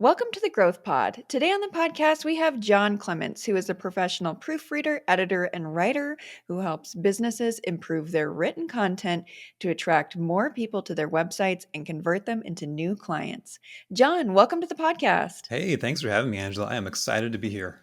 Welcome to the Growth Pod. Today on the podcast, we have Jon Clemence, who is a professional proofreader, editor, and writer who helps businesses improve their written content to attract more people to their websites and convert them into new clients. Jon, welcome to the podcast. Hey, thanks for having me, Angela. I am excited to be here.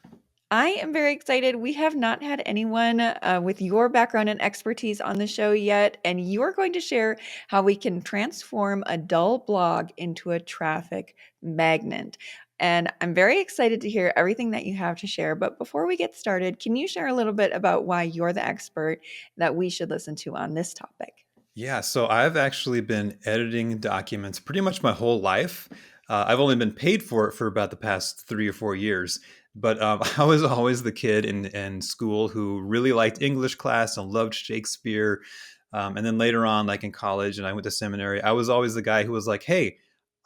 I am very excited. We have not had anyone with your background and expertise on the show yet, and you're going to share how we can transform a dull blog into a traffic magnet. And I'm very excited to hear everything that you have to share. But before we get started, can you share a little bit about why you're the expert that we should listen to on this topic? Yeah, so I've actually been editing documents pretty much my whole life. I've only been paid for it for about the past 3 or 4 years. But I was always the kid in school who really liked English class and loved Shakespeare. And then later on, like in college, and I went to seminary, I was always the guy who was like, hey,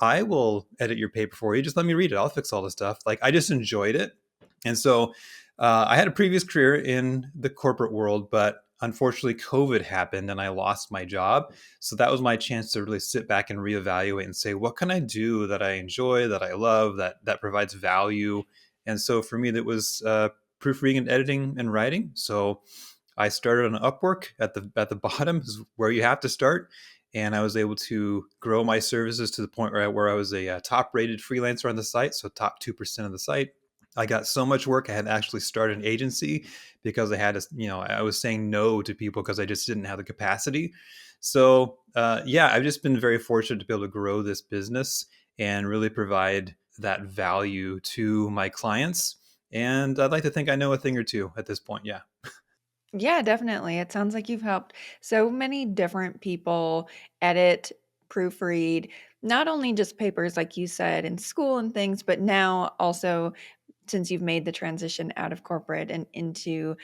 I will edit your paper for you. Just let me read it. I'll fix all the stuff. Like, I just enjoyed it. And so I had a previous career in the corporate world, but unfortunately, COVID happened and I lost my job. So that was my chance to really sit back and reevaluate and say, what can I do that I enjoy, that I love, that provides value? And so for me, that was proofreading and editing and writing. So I started on Upwork at the bottom is where you have to start. And I was able to grow my services to the point where I was a top rated freelancer on the site. So top 2% of the site. I got so much work. I had actually started an agency because I had to, I was saying no to people because I just didn't have the capacity. So, yeah, I've just been very fortunate to be able to grow this business and really provide that value to my clients. And I'd like to think I know a thing or two at this point. Yeah. Yeah, definitely. It sounds like you've helped so many different people edit, proofread, not only just papers, like you said, in school and things, but now also since you've made the transition out of corporate and into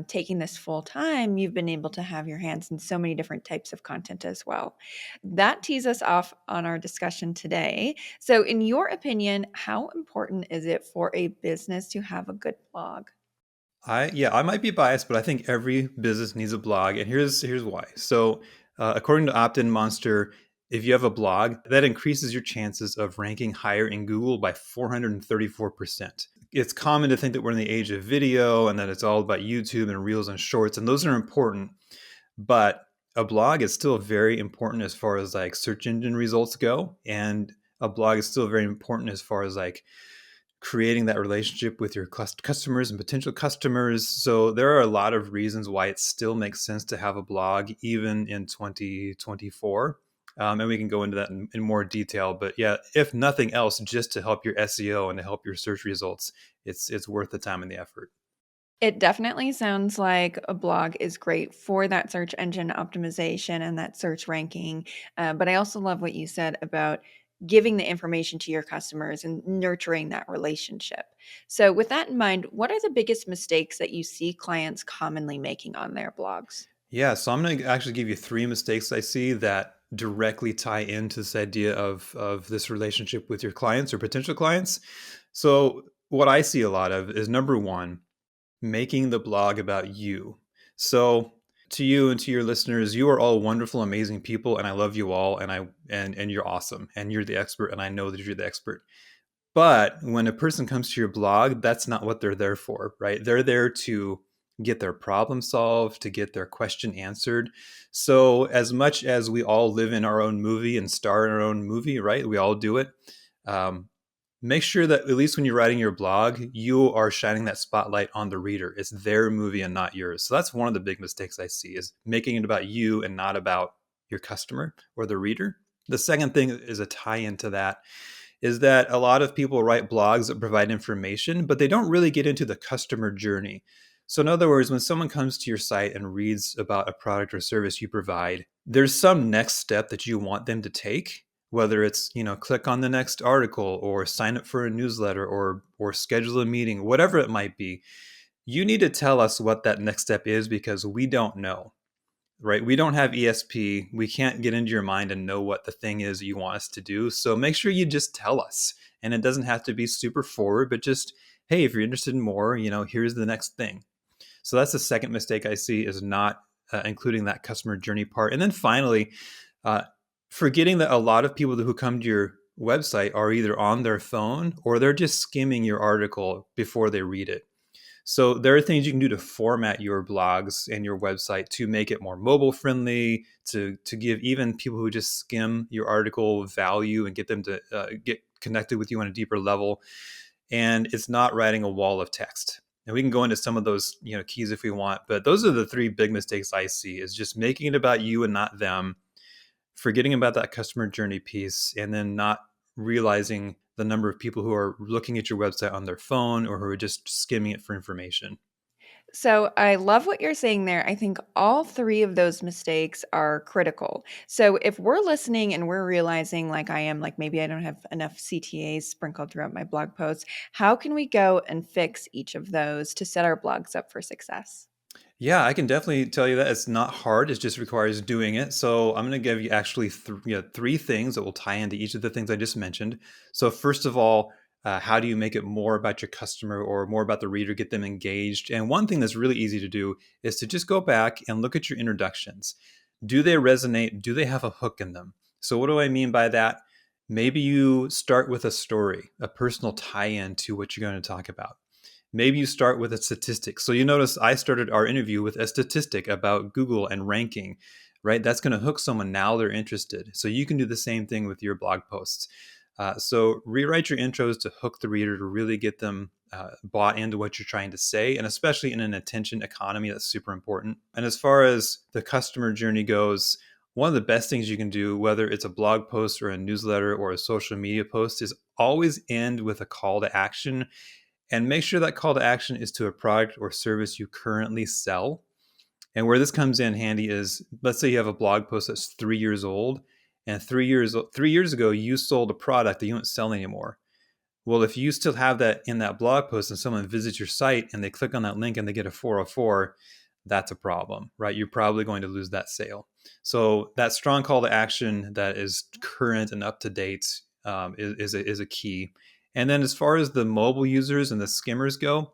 taking this full time, you've been able to have your hands in so many different types of content as well. That tees us off on our discussion today. So, in your opinion, how important is it for a business to have a good blog? I might be biased, but I think every business needs a blog, and here's why. So, according to Opt-in Monster, if you have a blog, that increases your chances of ranking higher in Google by 434%. It's common to think that we're in the age of video and that it's all about YouTube and Reels and Shorts, and those are important, but a blog is still very important as far as like search engine results go, and a blog is still very important as far as like creating that relationship with your customers and potential customers. So there are a lot of reasons why it still makes sense to have a blog even in 2024. And we can go into that in more detail. But yeah, if nothing else, just to help your SEO and to help your search results, it's worth the time and the effort. It definitely sounds like a blog is great for that search engine optimization and that search ranking. But I also love what you said about giving the information to your customers and nurturing that relationship. So, with that in mind, what are the biggest mistakes that you see clients commonly making on their blogs? Yeah, so I'm going to actually give you three mistakes I see that directly tie into this idea of this relationship with your clients or potential clients. So what I see a lot of is number one, making the blog about you. So to you and to your listeners, you are all wonderful, amazing people, and I love you all, and you're awesome, and you're the expert, and I know that you're the expert. But when a person comes to your blog, that's not what they're there for, right? They're there to get their problem solved, to get their question answered. So as much as we all live in our own movie and star in our own movie, right? We all do it. Um, Make sure that at least when you're writing your blog, you are shining that spotlight on the reader. It's their movie and not yours. So that's one of the big mistakes I see is making it about you and not about your customer or the reader. The second thing is a tie into that is that a lot of people write blogs that provide information, but they don't really get into the customer journey. So, in other words, when someone comes to your site and reads about a product or service you provide, there's some next step that you want them to take, whether it's, click on the next article or sign up for a newsletter or schedule a meeting, whatever it might be. You need to tell us what that next step is because we don't know, right? We don't have ESP. We can't get into your mind and know what the thing is you want us to do. So make sure you just tell us. And it doesn't have to be super forward, but just, hey, if you're interested in more, here's the next thing. So that's the second mistake I see is not including that customer journey part. And then finally, uh, forgetting that a lot of people who come to your website are either on their phone or they're just skimming your article before they read it. So there are things you can do to format your blogs and your website to make it more mobile friendly, to give even people who just skim your article value and get them to get connected with you on a deeper level. And it's not writing a wall of text. And we can go into some of those, keys if we want, but those are the three big mistakes I see: is just making it about you and not them, forgetting about that customer journey piece, and then not realizing the number of people who are looking at your website on their phone or who are just skimming it for information. So I love what you're saying there. I think all three of those mistakes are critical. So if we're listening and we're realizing, like I am, like maybe I don't have enough CTAs sprinkled throughout my blog posts, how can we go and fix each of those to set our blogs up for success? Yeah, I can definitely tell you that it's not hard. It just requires doing it. So I'm going to give you actually three things that will tie into each of the things I just mentioned. So first of all, how do you make it more about your customer or more about the reader, get them engaged? And one thing that's really easy to do is to just go back and look at your introductions. Do they resonate? Do they have a hook in them? So what do I mean by that? Maybe you start with a story, a personal tie-in to what you're going to talk about. Maybe you start with a statistic. So you notice I started our interview with a statistic about Google and ranking, right? That's going to hook someone. Now they're interested. So you can do the same thing with your blog posts. So rewrite your intros to hook the reader, to really get them bought into what you're trying to say. And especially in an attention economy, that's super important. And as far as the customer journey goes, one of the best things you can do, whether it's a blog post or a newsletter or a social media post, is always end with a call to action, and make sure that call to action is to a product or service you currently sell. And where this comes in handy is, let's say you have a blog post that's 3 years old, and 3 years ago you sold a product that you don't sell anymore. Well, if you still have that in that blog post and someone visits your site and they click on that link and they get a 404, that's a problem, right? You're probably going to lose that sale. So that strong call to action that is current and up to date is a key. And then as far as the mobile users and the skimmers go,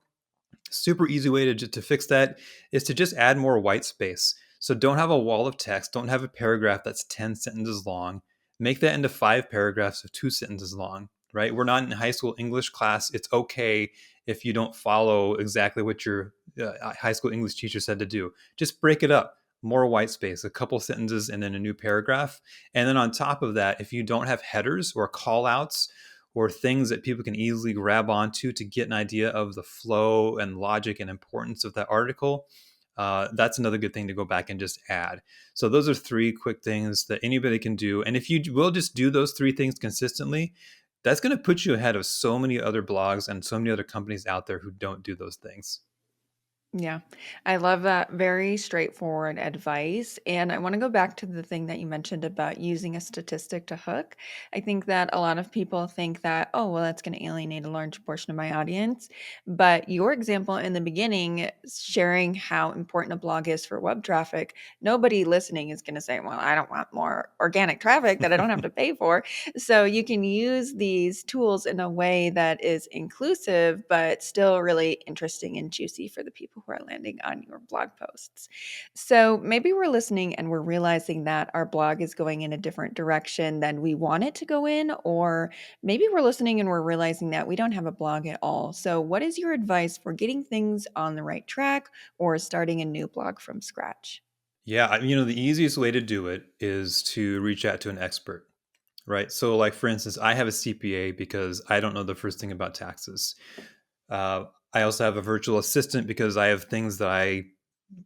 super easy way to fix that is to just add more white space. So don't have a wall of text. Don't have a paragraph that's 10 sentences long. Make that into 5 paragraphs of 2 sentences long, right? We're not in high school English class. It's okay if you don't follow exactly what your high school English teacher said to do. Just break it up. More white space, a couple sentences, and then a new paragraph. And then on top of that, if you don't have headers or call outs or things that people can easily grab onto to get an idea of the flow and logic and importance of that article, that's another good thing to go back and just add. So those are three quick things that anybody can do. And if you will just do those three things consistently, that's going to put you ahead of so many other blogs and so many other companies out there who don't do those things. Yeah, I love that. Very straightforward advice. And I want to go back to the thing that you mentioned about using a statistic to hook. I think that a lot of people think that, oh, well, that's going to alienate a large portion of my audience. But your example in the beginning, sharing how important a blog is for web traffic, nobody listening is going to say, well, I don't want more organic traffic that I don't have to pay for. So you can use these tools in a way that is inclusive, but still really interesting and juicy for the people who are landing on your blog posts. So maybe we're listening and we're realizing that our blog is going in a different direction than we want it to go in, or maybe we're listening and we're realizing that we don't have a blog at all. So, what is your advice for getting things on the right track or starting a new blog from scratch? Yeah, the easiest way to do it is to reach out to an expert, right? So, like for instance, I have a CPA because I don't know the first thing about taxes. I also have a virtual assistant because I have things that I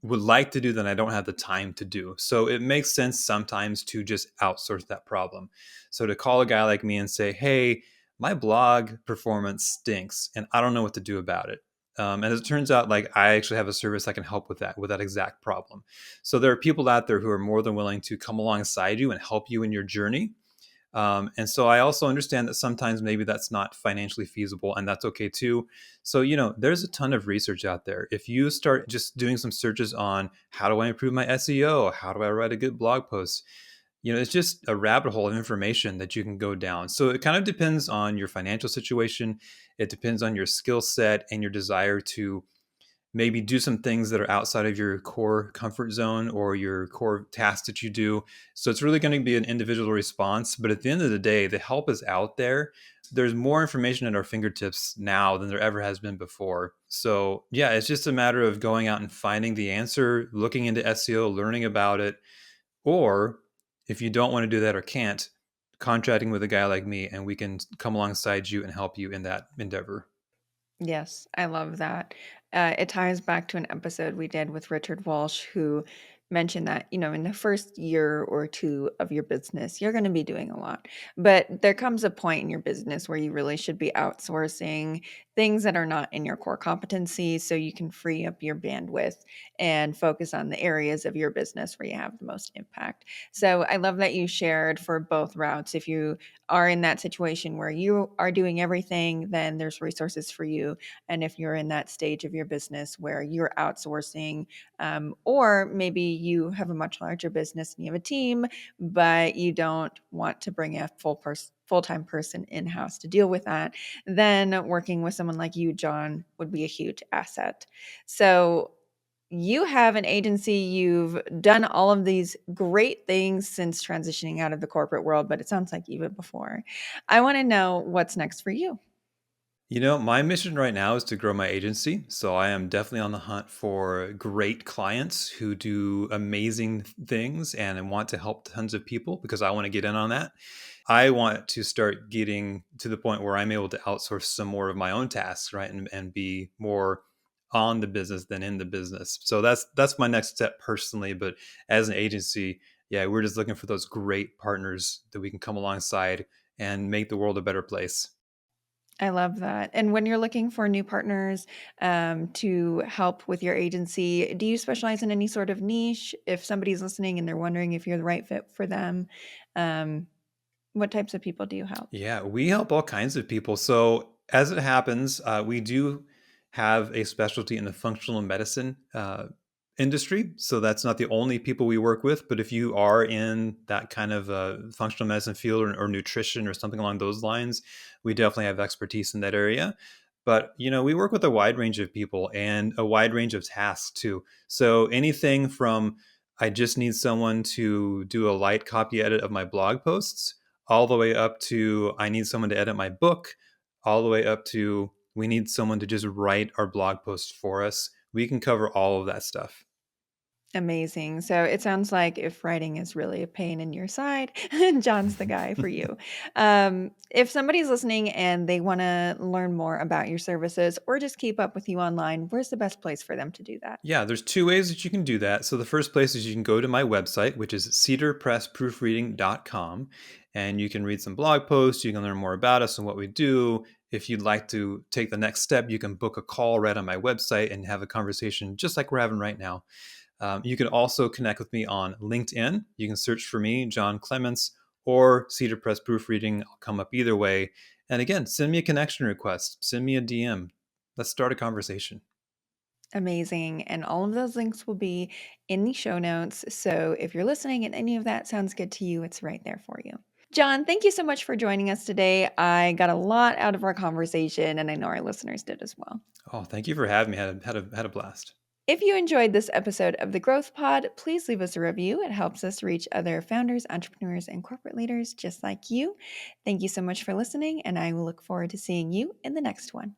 would like to do that I don't have the time to do. So it makes sense sometimes to just outsource that problem. So to call a guy like me and say, hey, my blog performance stinks and I don't know what to do about it. And as it turns out, like I actually have a service that can help with that exact problem. So there are people out there who are more than willing to come alongside you and help you in your journey. And so I also understand that sometimes maybe that's not financially feasible, and that's okay too. So, there's a ton of research out there. If you start just doing some searches on how do I improve my SEO? How do I write a good blog post? It's just a rabbit hole of information that you can go down. So it kind of depends on your financial situation. It depends on your skill set and your desire to maybe do some things that are outside of your core comfort zone or your core tasks that you do. So it's really going to be an individual response. But at the end of the day, the help is out there. There's more information at our fingertips now than there ever has been before. So, yeah, it's just a matter of going out and finding the answer, looking into SEO, learning about it. Or if you don't want to do that or can't, contracting with a guy like me and we can come alongside you and help you in that endeavor. Yes, I love that. It ties back to an episode we did with Richard Walsh, who mentioned that, in the first year or two of your business, you're going to be doing a lot. But there comes a point in your business where you really should be outsourcing things that are not in your core competency so you can free up your bandwidth and focus on the areas of your business where you have the most impact. So I love that you shared for both routes. If you are in that situation where you are doing everything, then there's resources for you. And if you're in that stage of your business where you're outsourcing, or maybe you have a much larger business and you have a team, but you don't want to bring a full-time person in-house to deal with that, then working with someone like you, Jon, would be a huge asset. So you have an agency, you've done all of these great things since transitioning out of the corporate world, but it sounds like even before. I want to know what's next for you. My mission right now is to grow my agency. So I am definitely on the hunt for great clients who do amazing things and want to help tons of people because I want to get in on that. I want to start getting to the point where I'm able to outsource some more of my own tasks, right? And be more on the business than in the business. So that's my next step personally. But as an agency, yeah, we're just looking for those great partners that we can come alongside and make the world a better place. I love that. And when you're looking for new partners to help with your agency, do you specialize in any sort of niche? If somebody's listening and they're wondering if you're the right fit for them, um, what types of people do you help? Yeah, we help all kinds of people. So, as it happens, we do have a specialty in the functional medicine industry. So, that's not the only people we work with. But if you are in that kind of functional medicine field or nutrition or something along those lines, we definitely have expertise in that area. But, we work with a wide range of people and a wide range of tasks too. So, anything from I just need someone to do a light copy edit of my blog posts all the way up to I need someone to edit my book, all the way up to we need someone to just write our blog post for us. We can cover all of that stuff. Amazing. So it sounds like if writing is really a pain in your side, John's the guy for you. If somebody's listening and they want to learn more about your services or just keep up with you online, where's the best place for them to do that? Yeah, there's two ways that you can do that. So the first place is you can go to my website, which is cedarpressproofreading.com, and you can read some blog posts. You can learn more about us and what we do. If you'd like to take the next step, you can book a call right on my website and have a conversation just like we're having right now. You can also connect with me on LinkedIn. You can search for me, Jon Clemence, or Cedar Press Proofreading. I'll come up either way. And again, send me a connection request, send me a DM. Let's start a conversation. Amazing. And all of those links will be in the show notes. So if you're listening and any of that sounds good to you, it's right there for you. Jon, thank you so much for joining us today. I got a lot out of our conversation, and I know our listeners did as well. Oh, thank you for having me. Had a blast. If you enjoyed this episode of the Growth Pod, please leave us a review. It helps us reach other founders, entrepreneurs, and corporate leaders just like you. Thank you so much for listening, and I will look forward to seeing you in the next one.